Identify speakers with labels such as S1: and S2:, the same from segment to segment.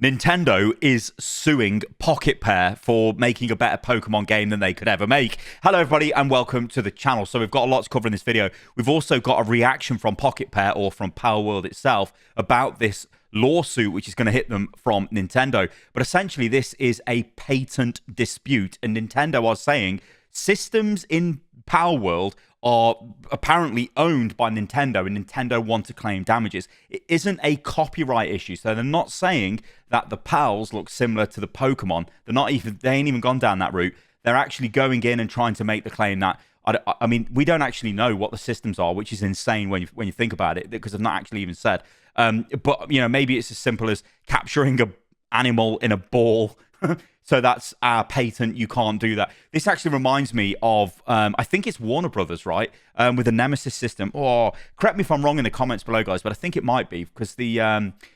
S1: Nintendo is suing Pocketpair for making a better Pokemon game than they could ever make. Hello, everybody, and welcome to the channel. So we've got a lot to cover in this video. We've also got a reaction from Pocketpair, or from Palworld itself, about this lawsuit, which is going to hit them from Nintendo. But essentially, this is a patent dispute, and Nintendo are saying systems in Palworld are apparently owned by Nintendo, and Nintendo want to claim damages. It isn't a copyright issue, so they're not saying that the Pals look similar to the Pokemon. They ain't even gone down that route. They're actually going in and trying to make the claim that, I mean, we don't actually know what the systems are, which is insane when you think about it, because they've not actually even said. But, you know, maybe it's as simple as capturing an animal in a ball. So that's our patent. You can't do that. This actually reminds me of, I think it's Warner Brothers, right? With the Nemesis system. Or correct me if I'm wrong in the comments below, guys, but I think it might be, because the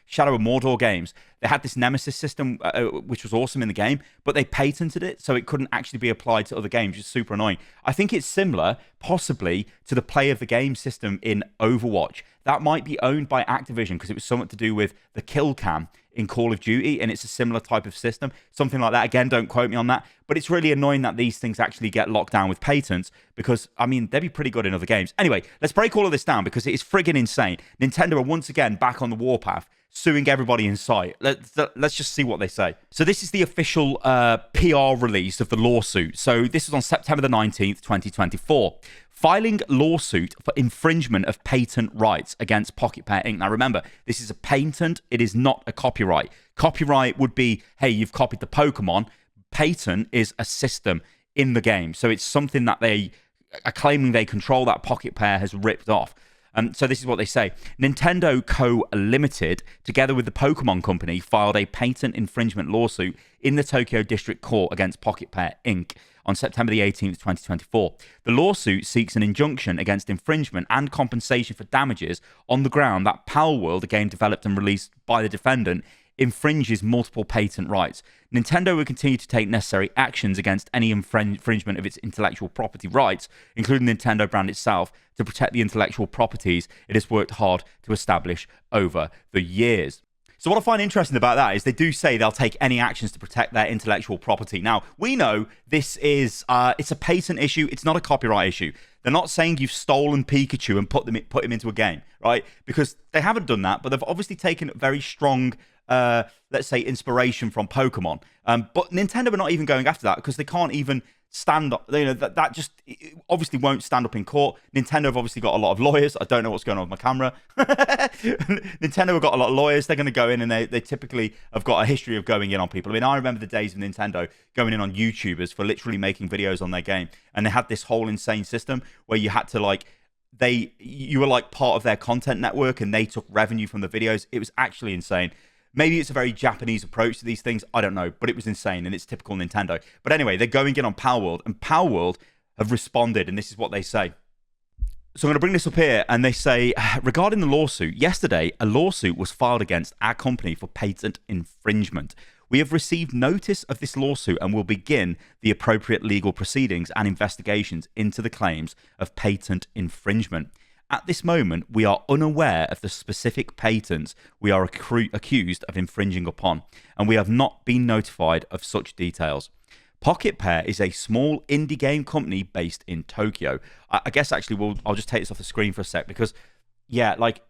S1: Shadow of Mordor games, they had this Nemesis system, which was awesome in the game, but they patented it, so it couldn't actually be applied to other games, which is super annoying. I think it's similar, possibly, to the play of the game system in Overwatch. That might be owned by Activision, because it was something to do with the kill cam in Call of Duty, and it's a similar type of system, something like that. Again, don't quote me on that, but it's really annoying that these things actually get locked down with patents, because, I mean, they'd be pretty good in other games. Anyway, let's break all of this down, because it is friggin' insane. Nintendo are once again back on the warpath, suing everybody in sight. Let's just see what they say. So this is the official PR release of the lawsuit. So this was on September the 19th, 2024. Filing lawsuit for infringement of patent rights against Pocketpair Inc. Now remember, this is a patent. It is not a copyright. Copyright would be, hey, you've copied the Pokemon. Patent is a system in the game. So it's something that they are claiming they control, that Pocketpair has ripped off. So this is what they say. Nintendo Co. Limited, together with the Pokemon Company, filed a patent infringement lawsuit in the Tokyo District Court against Pocketpair Inc. on September the 18th, 2024. The lawsuit seeks an injunction against infringement and compensation for damages on the ground that Palworld, a game developed and released by the defendant, infringes multiple patent rights. Nintendo will continue to take necessary actions against any infringement of its intellectual property rights, including the Nintendo brand itself, to protect the intellectual properties it has worked hard to establish over the years. So what I find interesting about that is they do say they'll take any actions to protect their intellectual property. Now, we know this is it's a patent issue. It's not a copyright issue. They're not saying you've stolen Pikachu and put him into a game, right? Because they haven't done that, but they've obviously taken very strong, let's say, inspiration from Pokemon. But Nintendo are not even going after that, because they can't even stand up. You know, that just obviously won't stand up in court. Nintendo have obviously got a lot of lawyers. I don't know what's going on with my camera. Nintendo have got a lot of lawyers. They're going to go in, and they typically have got a history of going in on people. I mean, I remember the days of Nintendo going in on YouTubers for literally making videos on their game, and they had this whole insane system where you had to, like, you were like part of their content network, and they took revenue from the videos. It was actually insane. Maybe it's a very Japanese approach to these things. I don't know, but it was insane, and it's typical Nintendo. But anyway, they're going in on Palworld, and Palworld have responded, and this is what they say. So I'm going to bring this up here, and they say, regarding the lawsuit, yesterday, a lawsuit was filed against our company for patent infringement. We have received notice of this lawsuit and will begin the appropriate legal proceedings and investigations into the claims of patent infringement. At this moment, we are unaware of the specific patents we are accused of infringing upon, and we have not been notified of such details. Pocketpair is a small indie game company based in Tokyo. I guess actually, I'll just take this off the screen for a sec, because, yeah, like,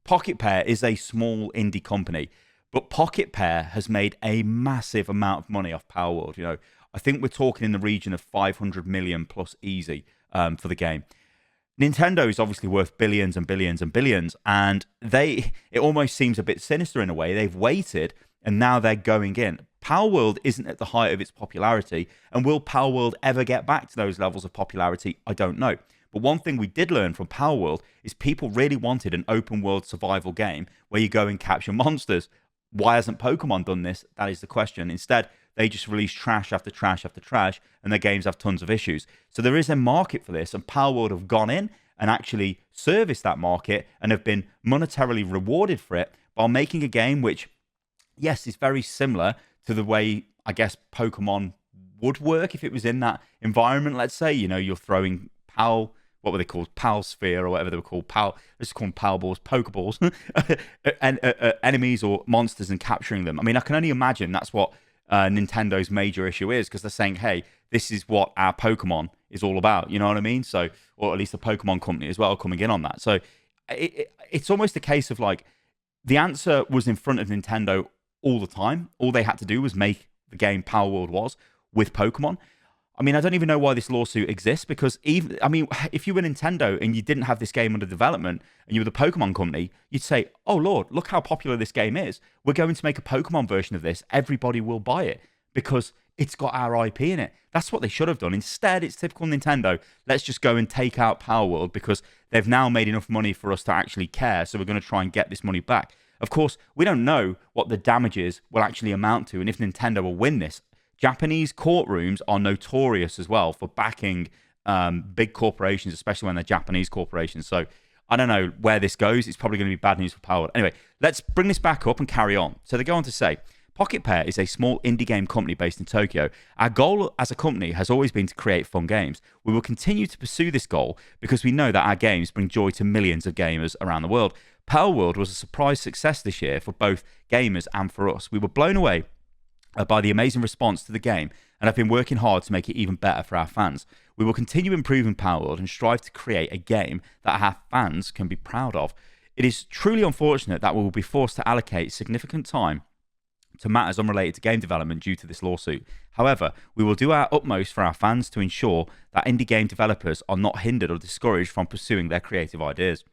S1: Pocketpair is a small indie company, but Pocketpair has made a massive amount of money off Palworld. You know, I think we're talking in the region of 500 million plus easy for the game. Nintendo is obviously worth billions and billions and billions, and it almost seems a bit sinister in a way. They've waited, and now they're going in. Palworld isn't at the height of its popularity, and will Palworld ever get back to those levels of popularity? I don't know. But one thing we did learn from Palworld is people really wanted an open-world survival game where you go and capture monsters. Why hasn't Pokemon done this? That is the question. Instead, they just release trash after trash after trash, and their games have tons of issues. So there is a market for this, and Palworld have gone in and actually serviced that market and have been monetarily rewarded for it while making a game which, yes, is very similar to the way, I guess, Pokemon would work if it was in that environment. Let's say, you know, you're throwing what were they called? Palsphere or whatever they were called. Let's just call them Palballs, Pokeballs, and enemies or monsters and capturing them. I mean, I can only imagine that's what Nintendo's major issue is, because they're saying, hey, this is what our Pokemon is all about. You know what I mean? So, or at least the Pokemon company as well coming in on that. So it's almost a case of like the answer was in front of Nintendo all the time. All they had to do was make the game Palworld was with Pokemon. I mean, I don't even know why this lawsuit exists, because even, I mean, if you were Nintendo and you didn't have this game under development and you were the Pokemon company, you'd say, oh Lord, look how popular this game is. We're going to make a Pokemon version of this. Everybody will buy it because it's got our IP in it. That's what they should have done. Instead, it's typical Nintendo. Let's just go and take out Palworld because they've now made enough money for us to actually care. So we're going to try and get this money back. Of course, we don't know what the damages will actually amount to and if Nintendo will win this. Japanese courtrooms are notorious as well for backing big corporations, especially when they're Japanese corporations. So I don't know where this goes. It's probably going to be bad news for Palworld. Anyway, let's bring this back up and carry on. So they go on to say, Pocketpair is a small indie game company based in Tokyo. Our goal as a company has always been to create fun games. We will continue to pursue this goal because we know that our games bring joy to millions of gamers around the world. Palworld was a surprise success this year for both gamers and for us. We were blown away by the amazing response to the game and have been working hard to make it even better for our fans. We will continue improving Palworld and strive to create a game that our fans can be proud of. It is truly unfortunate that we will be forced to allocate significant time to matters unrelated to game development due to this lawsuit. However, we will do our utmost for our fans to ensure that indie game developers are not hindered or discouraged from pursuing their creative ideas.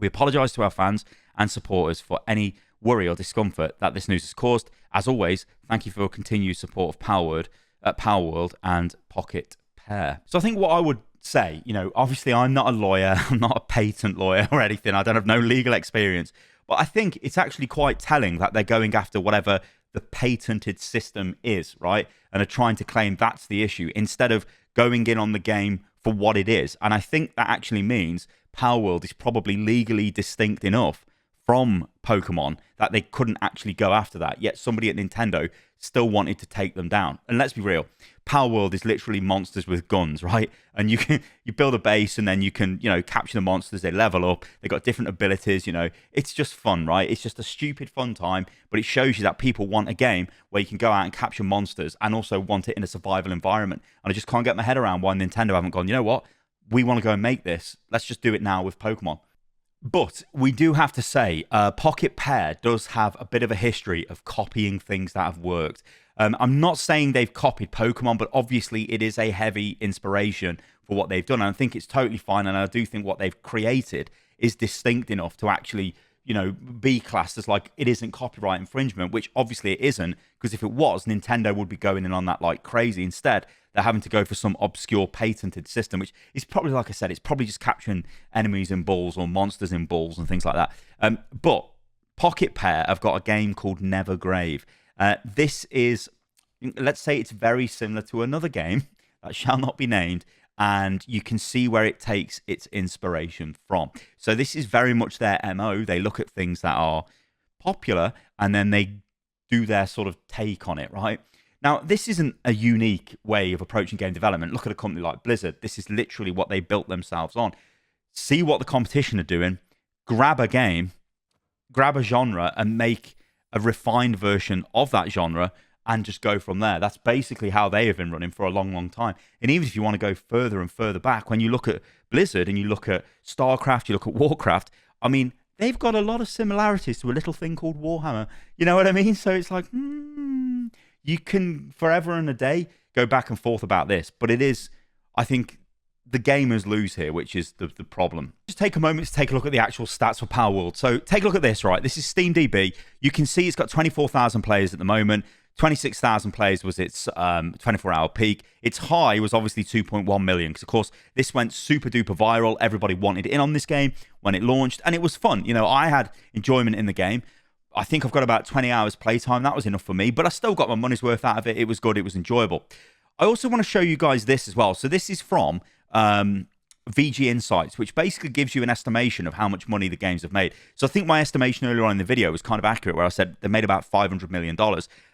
S1: We apologise to our fans and supporters for any worry or discomfort that this news has caused. As always, thank you for your continued support of Palworld and Pocketpair. So I think what I would say, you know, obviously I'm not a lawyer, I'm not a patent lawyer or anything, I don't have no legal experience, but I think it's actually quite telling that they're going after whatever the patented system is, right? And are trying to claim that's the issue instead of going in on the game for what it is. And I think that actually means Palworld is probably legally distinct enough from Pokemon that they couldn't actually go after that. Yet somebody at Nintendo still wanted to take them down. And let's be real, Palworld is literally monsters with guns, right? And you build a base and then you can, you know, capture the monsters, they level up, they got different abilities, you know. It's just fun, right? It's just a stupid fun time, but it shows you that people want a game where you can go out and capture monsters and also want it in a survival environment. And I just can't get my head around why Nintendo haven't gone, you know what? We want to go and make this. Let's just do it now with Pokemon. But we do have to say, Pocketpair does have a bit of a history of copying things that have worked. I'm not saying they've copied Pokemon, but obviously it is a heavy inspiration for what they've done. And I think it's totally fine. And I do think what they've created is distinct enough to actually, you know, be classed as like it isn't copyright infringement, which obviously it isn't, because if it was, Nintendo would be going in on that like crazy. Instead, they're having to go for some obscure patented system, which is probably, like I said, it's probably just capturing enemies in balls or monsters in balls and things like that. But Pocketpair have got a game called Nevergrave. This is, let's say it's very similar to another game that shall not be named, and you can see where it takes its inspiration from. So this is very much their MO. They look at things that are popular and then they do their sort of take on it, right? Now, this isn't a unique way of approaching game development. Look at a company like Blizzard. This is literally what they built themselves on. See what the competition are doing, grab a game, grab a genre, and make a refined version of that genre and just go from there. That's basically how they have been running for a long, long time. And even if you want to go further and further back, when you look at Blizzard and you look at StarCraft, you look at Warcraft, I mean, they've got a lot of similarities to a little thing called Warhammer. You know what I mean? So it's like, you can forever and a day go back and forth about this. But it is, I think, the gamers lose here, which is the problem. Just take a moment to take a look at the actual stats for Palworld. So take a look at this, right? This is SteamDB. You can see it's got 24,000 players at the moment. 26,000 players was its 24-hour peak. Its high was obviously 2.1 million because, of course, this went super duper viral. Everybody wanted in on this game when it launched, and it was fun. You know, I had enjoyment in the game. I think I've got about 20 hours playtime. That was enough for me, but I still got my money's worth out of it. It was good. It was enjoyable. I also want to show you guys this as well. So this is from VG Insights, which basically gives you an estimation of how much money the games have made. So I think my estimation earlier on in the video was kind of accurate, where I said they made about $500 million.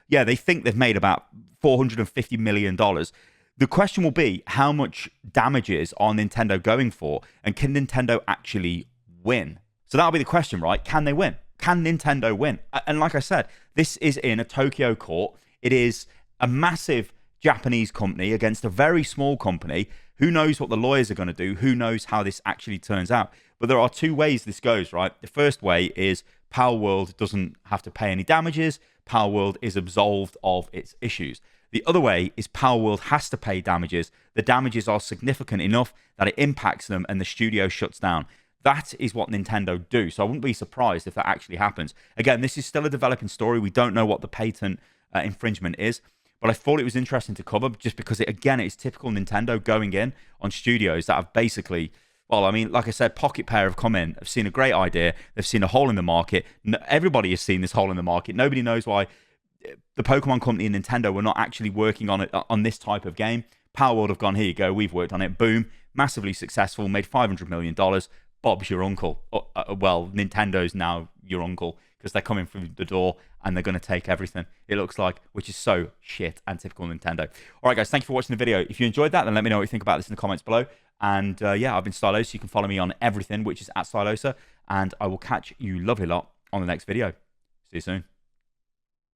S1: Yeah, they think they've made about $450 million. The The question will be, how much damages are Nintendo going for? And can Nintendo actually win? So that'll be the question, right? Can they win? Can Nintendo win? And like I said, this is in a Tokyo court. It is a massive Japanese company against a very small company. Who knows what the lawyers are going to do? Who knows how this actually turns out? But there are two ways this goes, right? The first way is Palworld doesn't have to pay any damages. Palworld is absolved of its issues. The other way is Palworld has to pay damages. The damages are significant enough that it impacts them and the studio shuts down. That is what Nintendo do. So I wouldn't be surprised if that actually happens. Again, this is still a developing story. We don't know what the patent infringement is. But I thought it was interesting to cover just because, again, it's typical Nintendo going in on studios that have basically, well, I mean, like I said, Pocketpair have come in, have seen a great idea. They've seen a hole in the market. Everybody has seen this hole in the market. Nobody knows why the Pokemon company and Nintendo were not actually working on it on this type of game. Palworld have gone, here you go, we've worked on it. Boom, massively successful, made $500 million. Bob's your uncle. Well, Nintendo's now your uncle because they're coming through the door and they're going to take everything, it looks like, which is so shit and typical Nintendo. All right, guys, thank you for watching the video. If you enjoyed that, then let me know what you think about this in the comments below. And yeah, I've been Stylosa. You can follow me on everything, which is @Stylosa. And I will catch you lovely lot on the next video. See you soon.